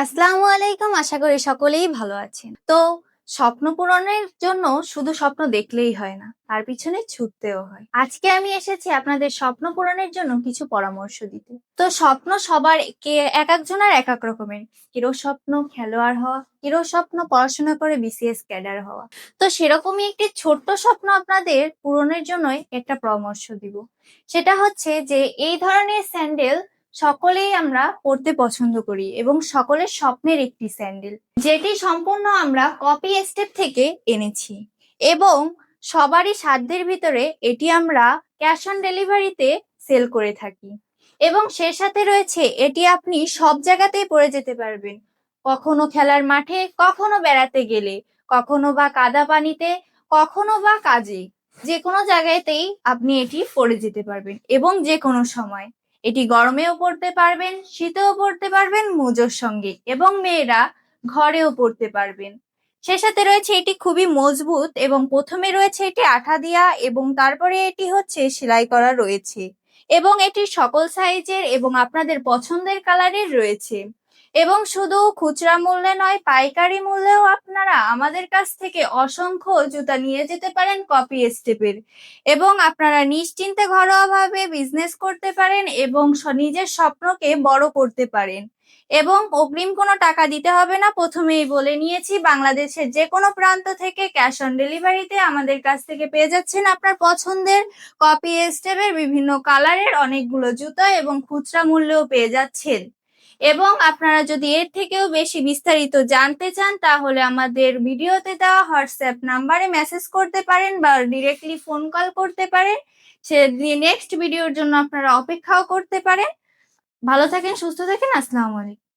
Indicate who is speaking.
Speaker 1: আসসালামু আলাইকুম। আশা করি সকলেই ভালো আছেন। তো স্বপ্ন পূরণের জন্য শুধু স্বপ্ন দেখলেই হয় না, তার পিছনে ছুটতেও হয়। আজকে আমি এসেছি আপনাদের স্বপ্ন পূরণের জন্য কিছু পরামর্শ দিতে। তো স্বপ্ন সবার এক একজনের এক এক রকমের। কারো স্বপ্ন খেলোয়াড় হওয়া, কারো স্বপ্ন পড়াশোনা করে বিসিএস ক্যাডার হওয়া। তো সেরকমই একটি ছোট্ট স্বপ্ন আপনাদের পূরণের জন্যই একটা পরামর্শ দিব। সেটা হচ্ছে যে এই ধরনের স্যান্ডেল সকলেই আমরা পড়তে পছন্দ করি এবং সকলের স্বপ্নের একটি স্যান্ডেল, যেটি সম্পূর্ণ আমরা কপি স্টেপ থেকে এনেছি এবং সবারই সাধ্যের ভিতরে এটি আমরা ক্যাশ অন ডেলিভারিতে সেল করে থাকি এবং সে সাথে রয়েছে এটি আপনি সব জায়গাতেই পরে যেতে পারবেন। কখনো খেলার মাঠে, কখনো বেড়াতে গেলে, কখনো বা কাদা পানিতে, কখনো বা কাজে, যে কোনো জায়গাতেই আপনি এটি পরে যেতে পারবেন এবং যে কোনো সময়। এটি গরমেও পড়তে পারবেন, শীতেও পড়তে পারবেন মোজোর সঙ্গে এবং মেয়েরা ঘরেও পড়তে পারবেন। সে সাথে রয়েছে এটি খুবই মজবুত এবং প্রথমে রয়েছে এটি আঠা দিয়া এবং তারপরে এটি হচ্ছে সেলাই করা রয়েছে এবং এটি সকল সাইজের এবং আপনাদের পছন্দের কালারের রয়েছে এবং শুধু খুচরা মূল্যে নয়, পাইকারি মূল্যেও আপনারা আমাদের কাছ থেকে অসংখ্য জুতা নিয়ে যেতে পারেন কপি স্টেপের এবং আপনারা নিশ্চিন্তে ঘরোয়াভাবে বিজনেস করতে পারেন এবং নিজের স্বপ্নকে বড় করতে পারেন এবং অগ্রিম কোনো টাকা দিতে হবে না। প্রথমেই বলে নিয়েছি, বাংলাদেশের যে কোনো প্রান্ত থেকে ক্যাশ অন ডেলিভারিতে আমাদের কাছ থেকে পেয়ে যাচ্ছেন আপনার পছন্দের কপি স্টেপের বিভিন্ন কালারের অনেকগুলো জুতা এবং খুচরা মূল্যেও পেয়ে যাচ্ছেন। এবং আপনারা যদি এর থেকেও বেশি বিস্তারিত জানতে চান তাহলে আমাদের ভিডিওতে দেওয়া হোয়াটসঅ্যাপ নাম্বারে মেসেজ করতে পারেন বা ডিরেক্টলি ফোন কল করতে পারেন। সে নেক্সট ভিডিওর জন্য আপনারা অপেক্ষাও করতে পারেন। ভালো থাকেন, সুস্থ থাকেন। আসসালামু আলাইকুম।